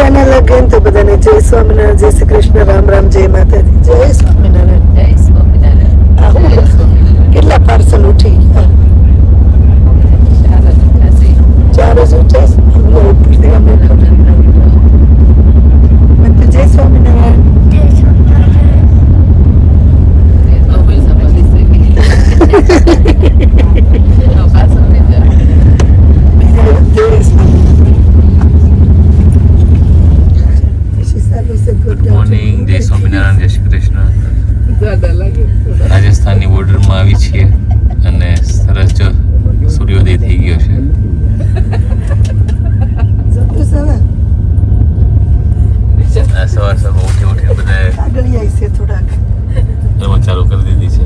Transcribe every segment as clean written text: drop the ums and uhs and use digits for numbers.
ગાના લાગે ને તો બધાને જય સ્વામિનારાયણ, જય શ્રી કૃષ્ણ, રામ રામ, જય માતાજી, જય સ્વામિનારાયણ. જય સ્વામિનારાયણ. આ હું કેટલા પાર્સલ ઉઠી ગયા? 4 જ ઉઠ્યા છે. ઉપરથી અમે જય સ્વામિનારાયણ. મોર્નિંગ, જય સ્વામિનારાયણ, જય શ્રી કૃષ્ણ. રાજસ્થાનની બોર્ડરમાં આવી છીએ અને સરસ જો સૂર્યોદય થઈ ગયો છે. સવાર સવાર ઉઠીને બધા રમત ચાલુ કરી દીધી છે.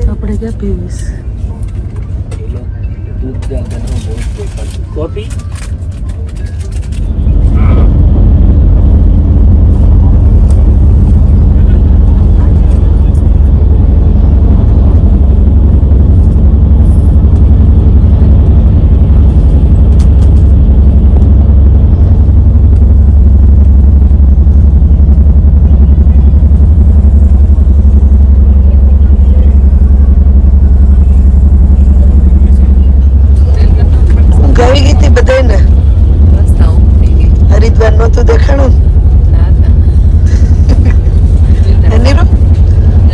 આપણે ક્યાં પીવીશ? કોફી હરિદ્વાર નહોતું દેખાણું?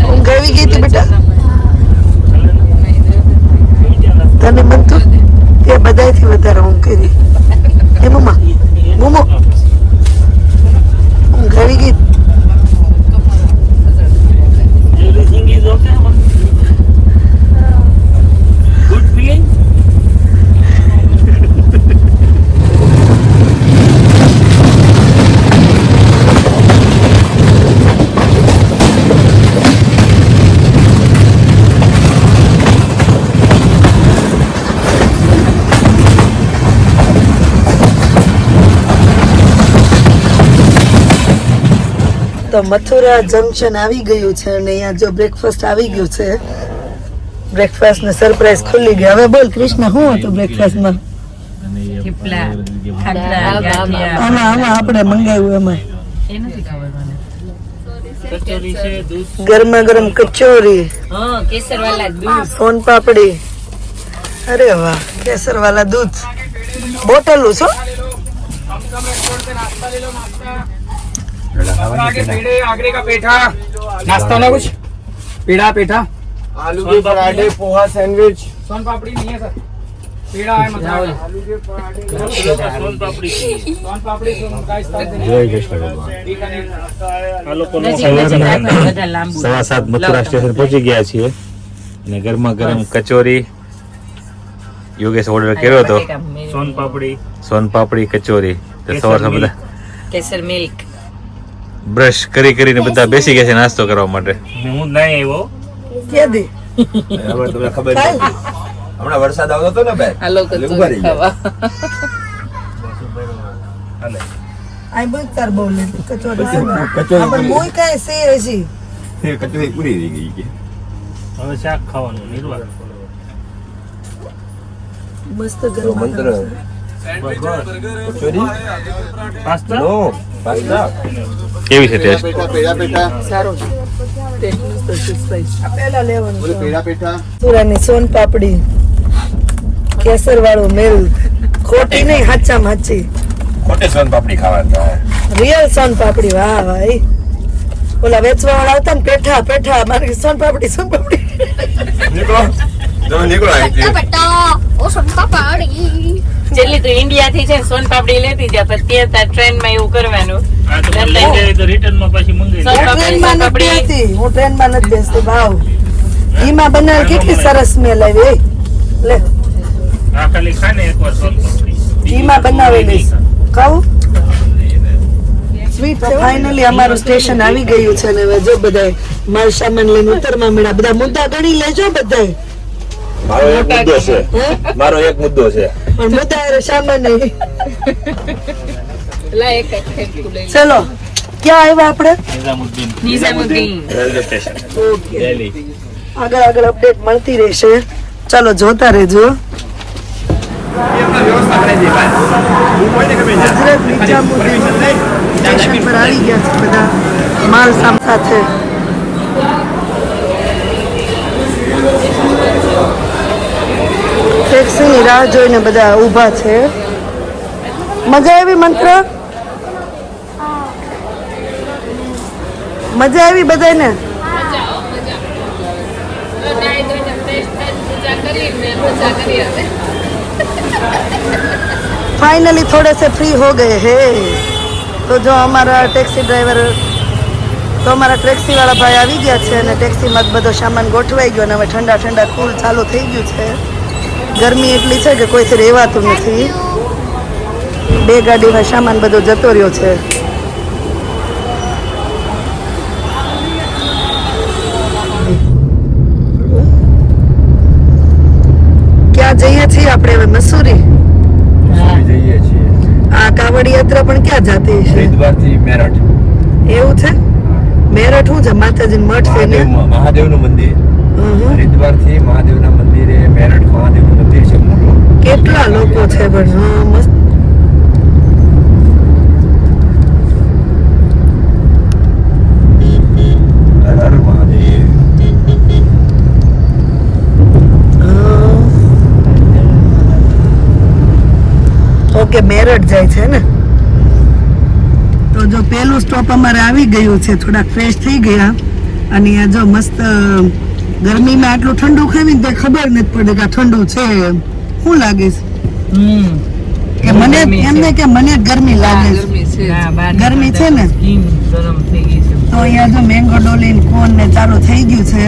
ઊંઘ આવી ગઈ હતી બેટા? તને મન તો ત્યાં બધાથી વધારે ઊંઘ કરી. એ મમ્મા મોમો ઊંઘ આવી ગઈ? everything is okay good feeling તો મથુરા જંકશન આવી ગયું છે અને અહીંયા જો બ્રેકફાસ્ટ આવી ગયું છે. બ્રેકફાસ્ટ ને સરપ્રાઈઝ ખુલ્લી ગઈ. હવે બોલ કૃષ્ણ, શું હતું બ્રેકફાસ્ટમાં? આમાં આપણે મંગાવ્યું એમાં કચોરી છે દૂધ ગરમા ગરમ કચોરી, કેસર વાલા દૂધ, સોન પાપડી. અરે વાહ, કેસર વાલા દૂધ બોટલું છો? आगरे का पेठा नाश्ता ना कुछ पेड़ा पेठा आलू के पराठे पोहा सैंडविच सोन पापड़ी नहीं है सर पेड़ा है मसाला आलू के पराठे સોન પાપડી सोन पापड़ी सोन का इस्तेमाल જય કૃષ્ણ ભગવાન. આ લોકોનો સવારના 7:15 મથુરા સ્ટેશન પહોંચી ગયા છીએ અને ગરમા ગરમ કચોરી યોગેશ ઓર્ડર કર્યો હતો. સોન પાપડી સોન પાપડી કચોરી. તો સવાર બધા કેસર મિલ્ક. બ્રશ કરી કરીને બધા બેસી ગયા છે નાસ્તો કરવા માટે. હું નહીં આવ્યો ક્યાં દે? હવે તમને ખબર નથી. હમણાં વરસાદ આવતો હતો ને બે આ લોકો ઉભા રહી ગયા. હાલે આ બોલ તાર બોલ કચોરી કચોરી પણ મોય કાંઈ છે હજી એ કચોરી પૂરી થઈ ગઈ કે હવે શાક ખાવાનું નિર્વાહ મસ્ત તો ગરમ મંત્ર કચોરી પાસ્તા નો પાસ્તા કેવી છે ટેસ્ટ? પેડા પેટા સારું છે. ટેસ્ટ મસ્ત છે, સ્પાઈસ. આ પહેલા લેવાનું બોલે છે. પેડા પેટા મથુરાની સોન પાપડી, કેસર વાળું મિલ્ક, ખોટી નહીં, હાચામાં હાચી ખોટે સોન પાપડી ખાવાતા રિયલ સોન પાપડી. વાહ ભાઈ, ઓલા વેચવા વાળા હતા ને પેઠા પેઠા, મારી સોન પાપડી સોન પાપડી. નીકળો તમે નીકળો અહીંથી. જેટલી તું ઇન્ડિયા થી છે ને સોન પાપડી લેતી જા, પણ ત્યાં તાર ટ્રેન માં એવું કરવાનું. આ તો લઈ જાય તો રિટર્ન માં પછી મંગાઈ સોન હું પાપડી, ટ્રેનમાં સોન નથી પાપડી. બેસતી, હું ટ્રેનમાં નથી બેસતી. ભાવ ઘીમાં બનાવે કેટલી સરસ સ્મેલ આવી. લે આ ખાલી ખાને એકવાર સોન પાપડી ઘીમાં બનાવેલી ખાવું. સ્વીટ ફાઇનલી અમારું સ્ટેશન આવી ગયું છે ને હવે જો બધા માલ સામાન લઈને ઉતરવા મળ્યા. બધા મુદ્દા ગણી લેજો બધાય. મારો એક મુદ્દો છે મારો એક મુદ્દો છે પણ મુદ્દા એ સામાન નહીં. લા એક ખેડકું લઈ લે. ચલો ક્યાં આવ્યા આપણે? Nizamuddin Nizamuddin. Railway station okay. Delhi આગળ આગળ અપડેટ મળતી રહેશે. ચાલો જોતા રહેજો. હજરત નિઝામુદ્દીન સ્ટેશન પર આવી ગયા છે બધા માલ સાથે. ટેક્સીની રાહ જોઈને બધા ઊભા છે. મજા આવી મંત્ર? મજા આવી બધાને? फाइनली थोड़े से फ्री हो गए हैं. तो जो हमारा टैक्सी ड्राइवर તો અમારા ટેક્સી વાળા ભાઈ આવી ગયા છે અને ટેક્સીમાં જ બધો સામાન ગોઠવાઈ ગયો અને હવે ઠંડા ઠંડા કુલ ચાલુ થઈ ગયું છે. ગરમી એટલી છે કે કોઈથી રહેવાતું નથી. 2 ગાડીમાં સામાન બધો જતો રહ્યો છે. ક્યાં જઈએ છીએ આપણે હવે? મસૂરી જઈએ છીએ આ કાવડ યાત્રા પણ ક્યાં જતી છે? હરિદ્વારથી મેરઠ. એવું છે? મેરઠ શું છે? માતાજી મઠ છે ને? મહાદેવનું મંદિર. હમ. હરિદ્વારથી મહાદેવના મંદિરે મેરઠ મહાદેવનું મંદિર છે મોટું. કેટલા લોકો છે પણ? હા મસ્ત. હર હર મહાદેવ. ઓકે મેરઠ જાય છે ને? તો જો પહેલું સ્ટોપ અમારે આવી ગયું છે. થોડાક ફ્રેશ થઈ ગયા અને આ જો મસ્ત ગરમીમાં આટલું ઠંડુ ખાવીને તે ખબર નથી પડે કે આ ઠંડુ છે. શું લાગે છે? કે મને એમને કે મને જ ગરમી લાગે છે. ગરમી છે ને? તો અહીંયા જો મેંગો ડોલી ને કોન ને ચાલુ થઈ ગયું છે.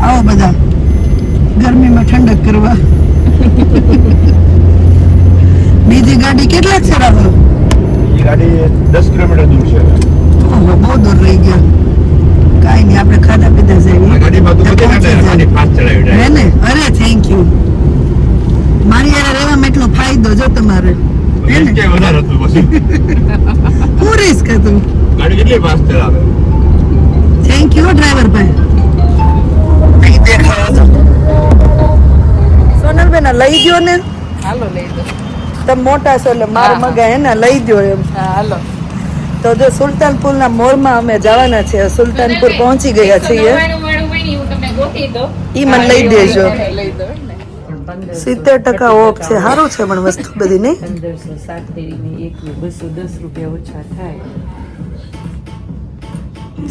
આવો બધા ગરમીમાં ઠંડક કરવા. બીજી ગાડી કેટલા છે રાહુલ? એ ગાડી 10 કિલોમીટર દૂર છે. ઓહો, બહુ દૂર રહી ગયા. કાંઈ નહીં, આપણે ખાધા પીધા છે. આ ગાડીમાં તો બધી ગાડી ફાસ્ટ ચલાવી હે ને? અરે થેન્ક યુ. મારી યાર રહેવામાં એટલો ફાયદો જો તમારે. હે ને? કે વધારે હતું પછી શું રિસ્ક હતું? ગાડી કેટલી ફાસ્ટ ચલાવે. થેન્ક યુ ડ્રાઈવર ભાઈ. નહીં દેખાય તો સોનલબેન આ લઈ ગયો ને? હાલો લઈ દો. તમે મોટા છો એટલે માર મગા હે ને લઈ ગયો એમ. હાલો. તો જો સુલતાનપુરના મોલમાં અમે જવાના છીએ. સુલતાનપુર પહોંચી ગયા છીએ. ઈ મને લઈ દેજો. 70% ઓફ છે. સારું છે પણ વસ્તુ બધી નહીં. 210 રૂપિયા ઓછા થાય.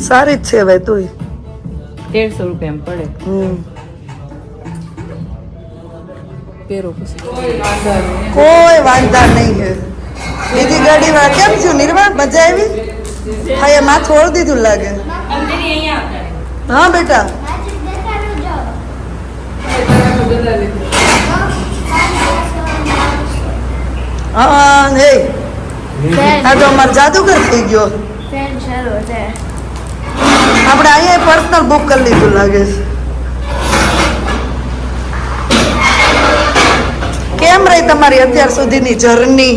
સારી જ છે હવે તું. 1300 રૂપિયા પડે. કોઈ વાંધા નહીં હે. બીજી ગાડીમાં કેમ છું નિર્વા? મજા આવી? હા એ માથું ઓળ દીધું લાગે. હા બેટા. હા હે આ તો અમારો જાદુગર થઈ ગયો. આપણે અહીંયા પર્સનલ બુક કરી લીધું લાગે છે. કેમ રહી તમારી અત્યાર સુધીની જર્ની?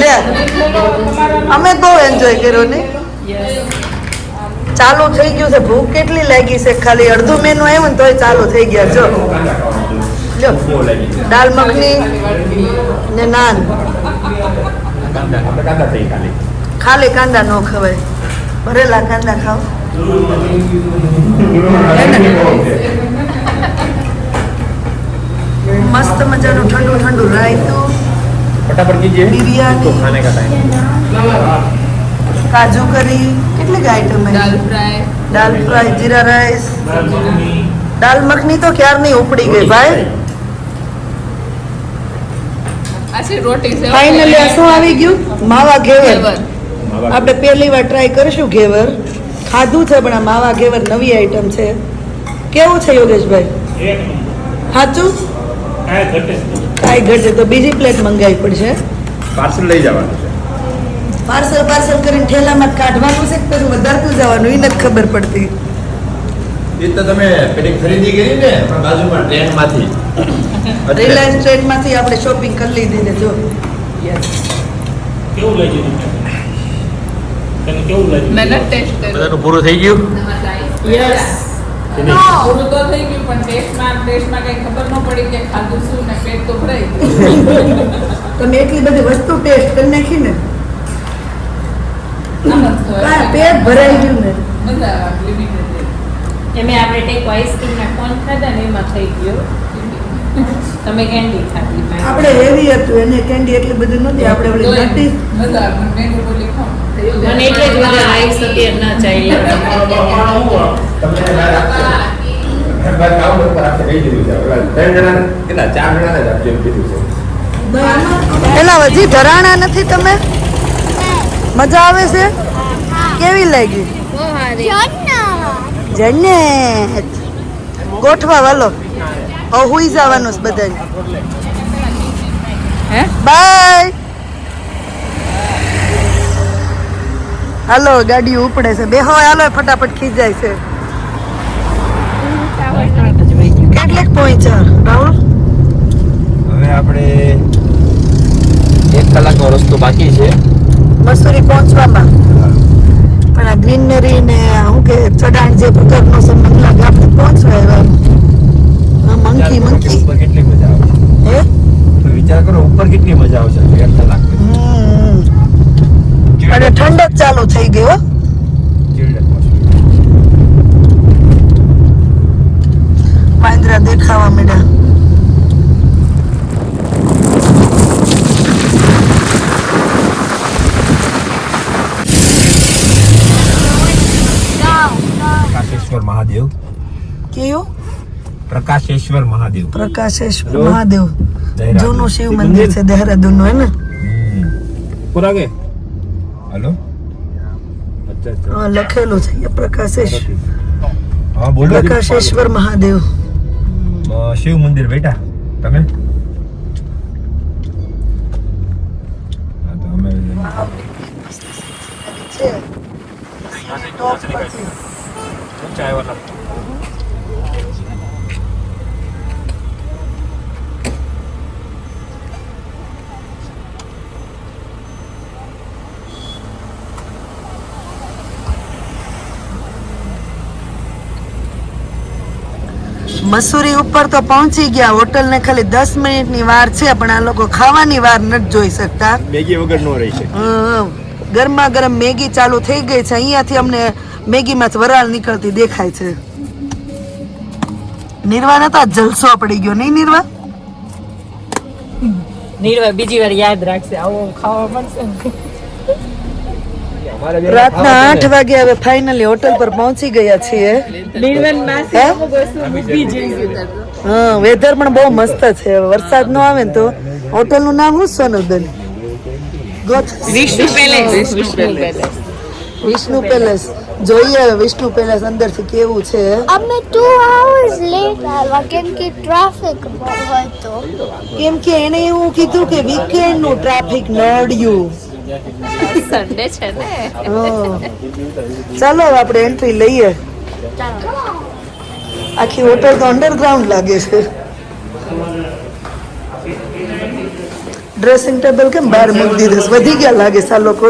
લે અમે બહુ એન્જોય કર્યો ને. ચાલુ થઈ ગયું છે. ભૂખ કેટલી લાગી છે? ખાલી અડધું મેનુ આવ્યું ને તોય ચાલુ થઈ ગયા. જો લ્યો દાલ મખની ને નાન. ખાલી કાંદા ન ખવાય, ભરેલા કાંદા ખાવ. મસ્ત મજાનું ઠંડુ ઠંડુ રાયતું, फटाफट कीजिए बिरयानी, तो खाने का टाइम. काजू करी, કેટલી આઈટમ है? दाल फ्राई, जीरा राइस, दाल मखनी तो ક્યારની ઉપડી ગઈ ભાઈ. ફાઇનલી આ શું આવી ગયું? માવા ઘેવર. આપણે પહેલી વાર ટ્રાય કરીશું ઘેવર. ખાધું છે પણ આ માવા ઘેવર નવી આઈટમ છે. કેવું છે યોગેશભાઈ? સાચું? કાંઈ ઘટે તો બીજી પ્લેટ મંગાવી પડશે. पार्सल લઈ જવાનું છે. પાર્સલ કરીને ઠેલામાં કાઢવાનું છે કે પછી વધારતું જવાનું? એ નથી ખબર પડતી. એ તો તમે પેલી ખરીદી કરી ને બાજુમાં ટ્રેનમાંથી. રિલાયન્સ ટ્રેનમાંથી આપણે શોપિંગ કરી લીધી ને જો. કેવું લાગ્યું તમને? તને કેવું લાગ્યું? મેં નથી ટેસ્ટ કર્યું. બધાનું પૂરું થઈ ગયું યસ પૂરું તો થઈ ગયું પણ ટેસ્ટમાં કઈ ખબર ન પડી કે ખાધું શું ને પેટ તો ભરાઈ ગયું. તમે એટલી બધી વસ્તુ ટેસ્ટ કરી નાખી ને આમ જ હોય. હા, પેટ ભરાઈ ગયું ને. મજા આવે લિમિટેડ. એમે આપણે ટેકો આઈસ્ક્રીમ ના કોન ખાધા ને એમાં થઈ ગયો તમે કેન્ડી ખાધી આપણે હેવી હતું એને કેન્ડી એટલી બધી નથી આપણે ઓલી નટી મજા આવે મને મેંગો બોલી ખાઉં. મને એટલે જ વધારે આવી શકે એમ ના ચાલ્યા તમારો બાપા શું હોય? તમને બહાર આપશે. બહાર કાઉન્ટર ઉપર આપણે કહી દીધું છે. ઓલા 3 જણાને કેટલા 4 જણાને જ આપજો એમ કીધું છે. પેલા હજી ધરાણા નથી તમે મજા આવે છે કેવી લાગી જન્નત ગોઠવા વાલો હવે હુઈ જવાનું છે બધાને હે? બાય હાલો ગાડી ઉપડે છે બેહો હાલો ફટાફટ ખીજાય છે કેટલેક પહોંચ્યા રાહુલ હવે આપણે 1 કલાકનો રસ્તો બાકી છે. મસૂરી પહોંચવામાં પણ આ ગ્રીનરી ને શું કે ચઢાણ જે પ્રકારનો છે મને લાગે આપણે પહોંચવા આવ્યા મંકી મંકી ઉપર કેટલી મજા આવશે. હે તો વિચાર કરો ઉપર કેટલી મજા આવશે 1 કલાક અને ઠંડક ચાલુ થઈ ગઈ હો વાંદરા દેખાવા માંડ્યા પ્રકાશેશ્વર મહાદેવ. કયું પ્રકાશેશ્વર મહાદેવ. પ્રકાશેશ્વર મહાદેવ દહેરાદૂન. જૂનું શિવ મંદિર છે દેહરાદૂન નું હે ને પૂરા કે હેલો હા લખેલું છે એ હા બોલો. પ્રકાશેશ્વર મહાદેવ શિવ મંદિર બેટા તમે હા તો અમે છે મસૂરી ઉપર તો પહોંચી ગયા હોટલ ને ખાલી 10 મિનિટની વાર છે પણ આ લોકો ખાવાની વાર નથી જોઈ શકતા મેગી વગર નો રહી છે. ગરમા ગરમ મેગી ચાલુ થઈ ગઈ છે અહીંયાથી અમને મેગીમાં વરાળ નીકળતી દેખાય છે નિર્વાને તો આ જલસો પડી ગયો નહીં નિર્વા નીરવા બીજી વાર યાદ રાખશે આવો ખાવા મળશે ને રાતના 8 વાગે હવે ફાઇનલી હોટલ પર પહોંચી ગયા છીએ નીરવન માસી હે? અમુક વસ્તુ મૂકી જઈશું હા વેધર પણ બહુ મસ્ત છે વરસાદ નો આવે ને તો હોટલ નું નામ શું Sonuben Vishnu palace Vishnu palace Vishnu palace જોઈએ હવે વિષ્ણુ પેલેસ અંદર થી કેવું છે અમે 2 hours late આવ્યા કેમ કે ટ્રાફિક હતો કેમ કે એને એવું કીધું કે વીકેન્ડ નું ટ્રાફિક નડ્યું સન્ડે છે ને હા. ચાલો હવે આપણે એન્ટ્રી લઈએ આખી હોટલ તો અંડરગ્રાઉન્ડ લાગે છે ડ્રેસિંગ ટેબલ કેમ બહાર મૂકી દીધા વધી ગયા લાગે છે આ લોકો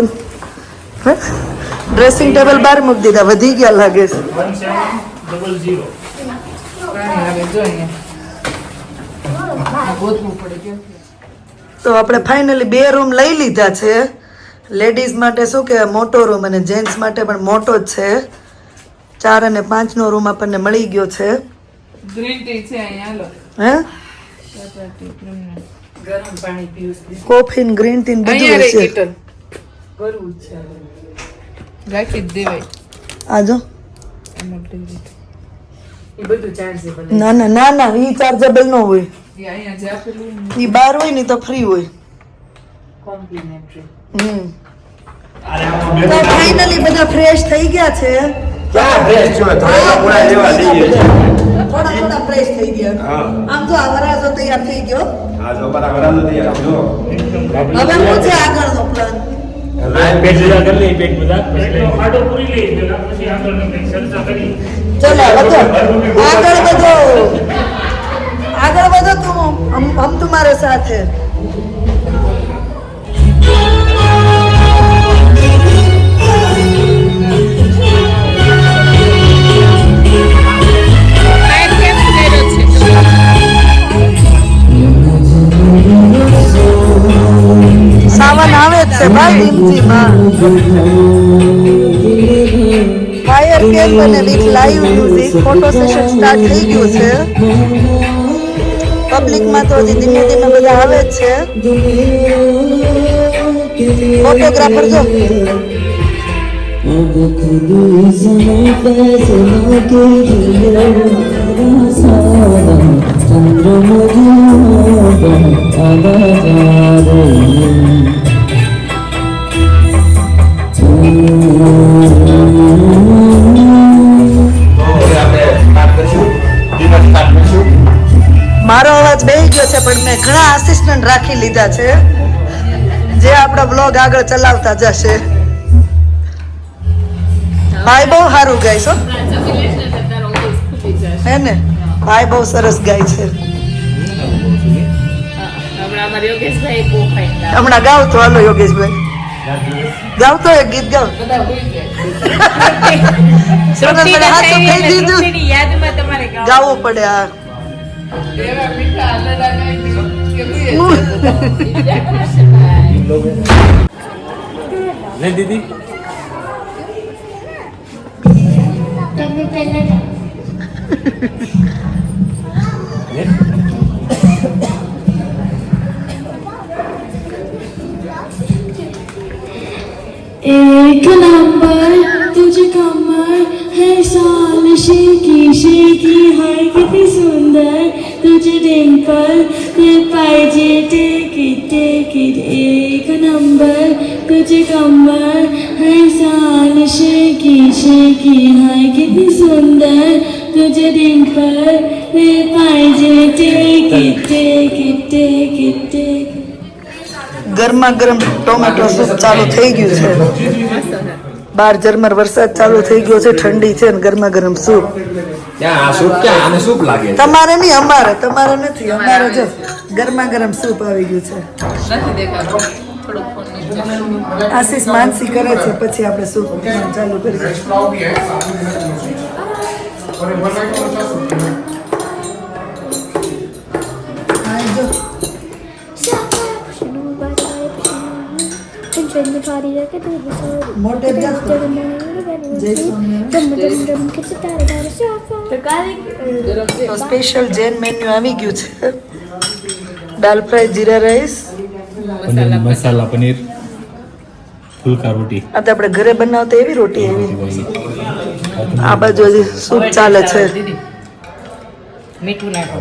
ડ્રેસિંગ ટેબલ બહાર મૂકી દીધા વધી ગયા લાગે છે 1700. તો આપણે ફાઇનલી 2 રૂમ લઈ લીધા છે લેડીઝ માટે શું કે મોટો રૂમ અને જેન્ટ્સ માટે પણ મોટો જ છે 4 અને 5 નો રૂમ આપણને મળી ગયો છે ગ્રીન ટી છે અહીંયા લો. હે ગરમ પાણી પીવું કોફી ને ગ્રીન ટી ને અહીંયા બધું રે છે કીટન કરવું જ છે રાખી જ દેવાય. આજો એ બધું ચાર્જેબલ ના ના ના ના ઈ ચાર્જેબલ ન હોય એ અહીંયા જે આપેલું ને. ઈ બહાર હોય ને તો ફ્રી હોય કોમ્પ્લિમેન્ટરી તો ફાઇનલી બધા ફ્રેશ થઈ ગયા છે ક્યાં ફ્રેશ છો થોડા પૂરા જેવા થઈ ગયા છે. થોડા ફ્રેશ થઈ ગયા હા આમ તો આ વરાજો તૈયાર થઈ ગયો આ જો મારા વરાજો તૈયાર આમ જો હવે શું છે આગળનો પ્લાન પેટ પૂજા કરી લઈએ, પેટ પૂજા. પેટનો ખાડો પૂરી લઈએ, પેલા પછી આગળની કંઈક ચર્ચા કરી. ચલો વધો આગળ વધો તું હમ तुम्हारे साथ है ફાયર કેમ્પ અને with live music photo session start થઈ ગયું છે. પબ્લિકમાં તો હજી ધીમે ધીમે બધા આવે જ છે. ફોટોગ્રાફર જો મારો અવાજ બેહી ગયો છે પણ મેં ઘણા આસિસ્ટન્ટ રાખી લીધા છે જે આપણો બ્લોગ આગળ ચલાવતા જશે. ભાઈ બહુ સારું ગાય છો હે ને? ભાઈ બહુ સરસ ગાય છે. હમણાં ગાવ તો હાલો યોગેશભાઈ, ગાવ તો એક ગીત ગાવ. સોનલબેન હાથું કહી દીધું, ગાવું પડે. આ એવા મીઠા આલડા કઈ નહીં દીદી एक नंबर तुझे कमर है साल शेकी शेकी हाय कितनी सुंदर तुझे डिंपल ये पाइजे टेक इट एक नंबर तुझे कमर है साल शेकी शेकी हाय कितनी सुंदर तुझे डिंपल ये पाइजे टेक इट ગરમા ગરમ ટોમેટો સૂપ ચાલુ થઈ ગયું છે. બહાર ઝરમર વરસાદ ચાલુ થઈ ગયો છે, ઠંડી છે ને ગરમા ગરમ સૂપ. ક્યાં આ સૂપ ક્યાં આને સૂપ લાગે? તમારે નહીં, અમારે. તમારે નથી, અમારે જો ગરમા ગરમ સૂપ આવી ગયું છે. નથી દેખાતું થોડુંક ફોન નીચે. આશીષ માનસી કરે છે પછી આપણે સૂપ ચાલુ કરીએ. મોટે સ્પેશિયલ જૈન મેન્યુ આવી ગયું છે. દાલ ફ્રાય, જીરા રાઈસ, મસાલા પનીર, ફુલકા રોટી. આ તો આપણે ઘરે બનાવતા એવી રોટી એવી. આ બાજુ હજી સૂપ ચાલે છે. મીઠું નાખો.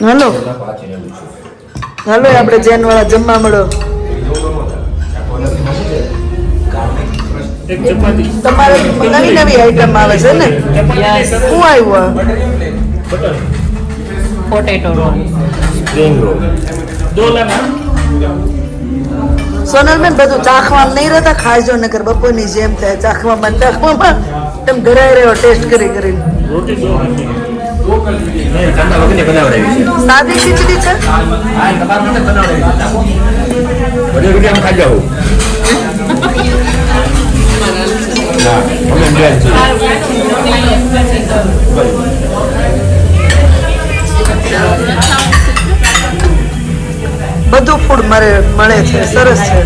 હાલો હાલો આપણે જૈન વાળા જમવા મળો. એક ચપાતી તમારે નવી નવી આઈટમ આવે છે ને? શું આવ્યું? Potato roll. Spring roll. ડોલાના સોનલબેન બધું ચાખવામાં નહીં રહેતા, ખાઈજો નકર બપોરની જેમ થાય. ચાખવામાં તમે ઘરે રહ્યો ટેસ્ટ કરી કરીને. રોટી દો હતી. કાંદા વગરની બનાવડાવી છે. સાદી ખીચડી છે. હા તમારે મને બનાવડાવી છે. બધી રોટી આમ ખાઈ જાવ. ના અમે બેન છે. બધું ફૂડ મળે છે, સરસ છે.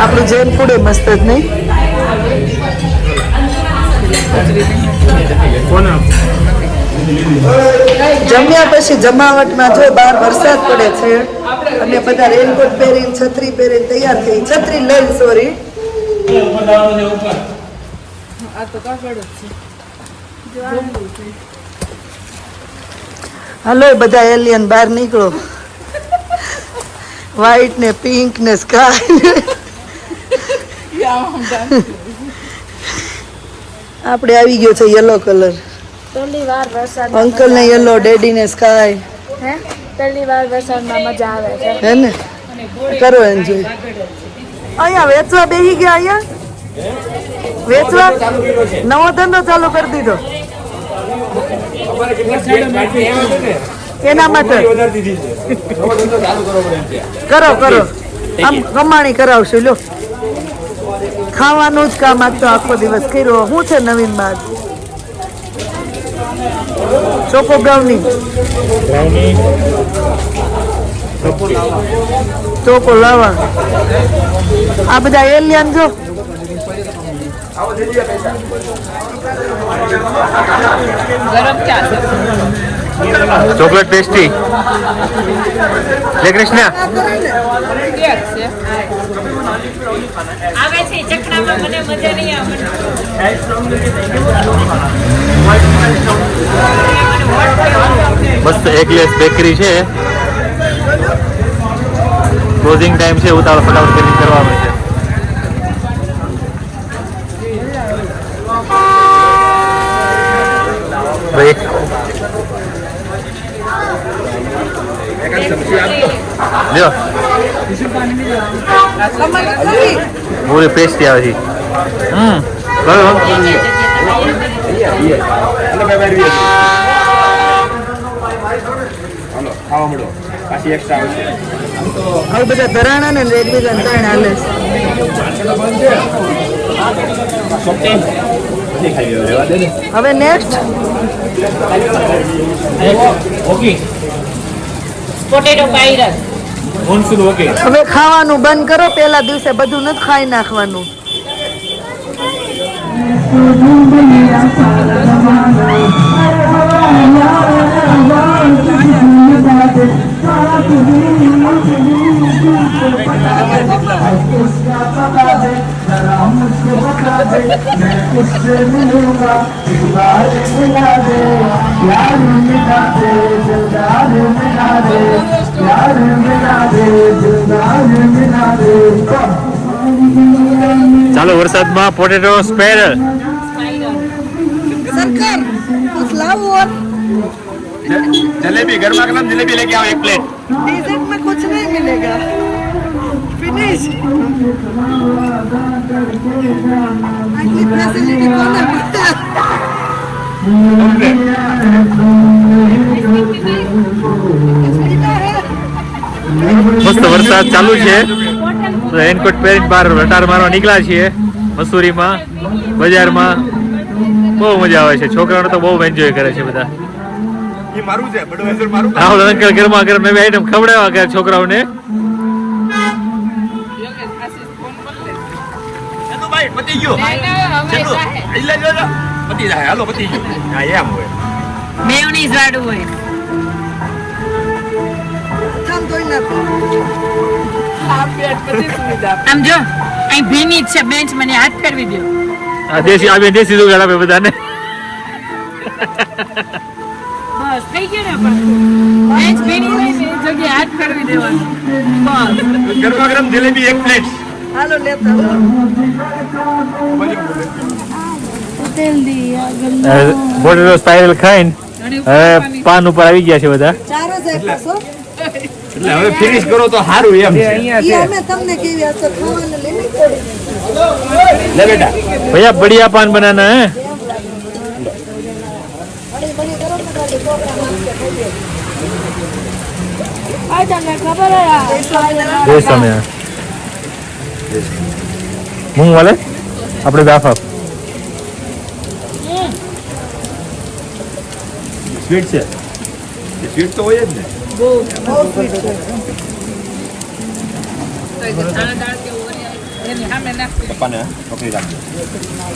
આપણું જૈન ફૂડ એ મસ્ત જ નહીં? જમ્યા પછી જમાવટમાં જો બહાર વરસાદ પડે છે અને બધા રેનકોટ પહેરીને છત્રી પહેરીને તૈયાર થઈ. છત્રી લઈ સોરી આ તો કાગળ જ છે. હાલો બધા એલિયન બહાર નીકળો. વ્હાઈટ ને પિંક ને સ્કાય. આપણે આવી ગયો છે યલો કલર. પહેલી વાર વરસાદ અંકલ ને યલો, ડેડી ને સ્કાય. હે પહેલી વાર વરસાદમાં મજા આવે છે. હે ને? કરો એન્જોય. અહીંયા વેચવા બેસી ગયા. અહીંયા વેચવા નવો ધંધો ચાલુ કરી દીધો. એના માટે કરો કરો, આમ કમાણી કરાવશું. લો ખાવાનું જ કામ આજ તો આખો દિવસ કર્યો. શું છે નવીન બાદ? ચોકો બ્રાઉની. ચોકો લાવા. આ બધા એલિયન જો ગરમ ચા છે. Chocolate pastry. જય કૃષ્ણ. કેક છે. આવે છે ચકડામાં મને મજા નહીં આવે. મસ્ત એકલેસ બેકરી છે. ક્લોઝિંગ ટાઈમ છે, ઉતાવળ ફટાફટ કરીને કરવાનું છે. ભાઈ લ્યો પૂરી પેસ્ટ્રી આવે છે. કયો ખાવા મળો પાછી એક્સ્ટ્રા આવશે. હવે બધા ધરાણા ને એકબીજા ત્રણ હાલે છે. હવે નેક્સ્ટ પોટેટો પાયરસ. હવે ખાવાનું બંધ કરો. પેલા દિવસે બધું નથી ખાઈ નાખવાનું. ચાલો વરસાદમાં પોટેટો સ્પેરલ. સરકાર कुछ लाओ और जलेबी गर्मा गर्म जलेबी लेके आओ 1 प्लेट. डेजर्ट में कुछ नहीं मिलेगा. फिनिश. आखिरी फैसिलिटी कौन है? મસ્ત વરસાદ ચાલુ છે. રેનકોટ પહેરીને બહાર રટાર મારવા નીકળ્યા છીએ મસૂરીમાં બજારમાં. બહુ મજા આવે છે. છોકરાઓને તો બહુ એન્જોય કરે છે બધા. ये मारू છે બડવેઝર મારું. રાહુલ અંકલ ગરમા ગરમ નવી આઈટમ ખવડાવવા ગયા છોકરાઓને. ભાઈ પતી ગયો. ચલો આઈલા જો પતી જાય. હાલો પતી ગયો. હા એમ હોય. મેયોનીઝ વાળું હોય. થામ ધોઈ નાખો. આમ જો અહીં ભીની જ છે બેન્ચ. મને હાથ ફેરવી દો. આ દેશી આ દેશી જુગાડ આપે બધાને. બસ થઈ ગયું ને. પણ બેન્ચ ભીની હોય ને એ જગ્યાએ હાથ ફેરવી દેવાનો. બસ ગરમા ગરમ જલેબી 1 પ્લેટ. હાલો લેતા પોટેટો સ્પાઇરલ ખાઈને હવે પાન ઉપર આવી ગયા છે બધા. ચાર જ આપ્યા છો. એટલે હવે ફિનિશ કરો તો સારું એમ છે. ઈ અમે તમને કેવી અસર ખાવાને લઈને પડી. લે બેટા भैया बढ़िया पान बनाना है. બડી બડી કરો ને ગાડી છોકરા માંગે ખાઈએ. આ તમને ખબર હે ये समय मूंग वाले अपने दाफा સ્વીટ છે. સ્વીટ તો હોય જ ને. બહુ સ્વીટ છે. પપ્પાને પકડી રાખજો.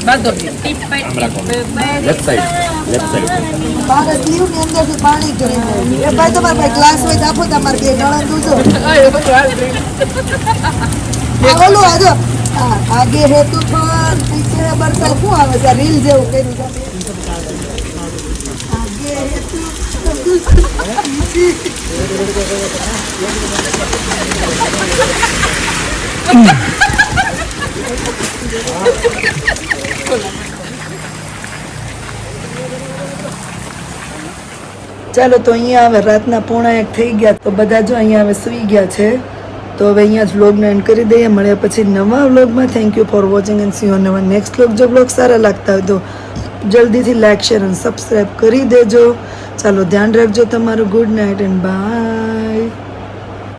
બધો લેફ્ટ સાઈડ. બાર સ્લીવ ની અંદરથી પાણી કરી દે. એ ભાઈ તમારે ભાઈ ગ્લાસ હોય તો આપો. તમારે બે ગળા દૂધો. ઓલું આજો આગે હે તૂફાન પીછે હે બરસાત. શું આવે છે રીલ જેવું કર્યું છે. આગે હે ચાલો તો અહીંયા હવે રાતના 1:30 થઈ ગયા. તો બધા જો અહીંયા હવે સુઈ ગયા છે. તો હવે અહીંયા જ વ્લોગનો એન્ડ કરી દઈએ. મળ્યા પછી નવા વ્લોગમાં. Thank you for watching and C you on hour next vlog. જો વ્લોગ સારા લાગતા હોય તો જલ્દીથી લાઈક શેર અને સબસ્ક્રાઈબ કરી દેજો. ચાલો ધ્યાન રાખજો તમારું. Good night and by.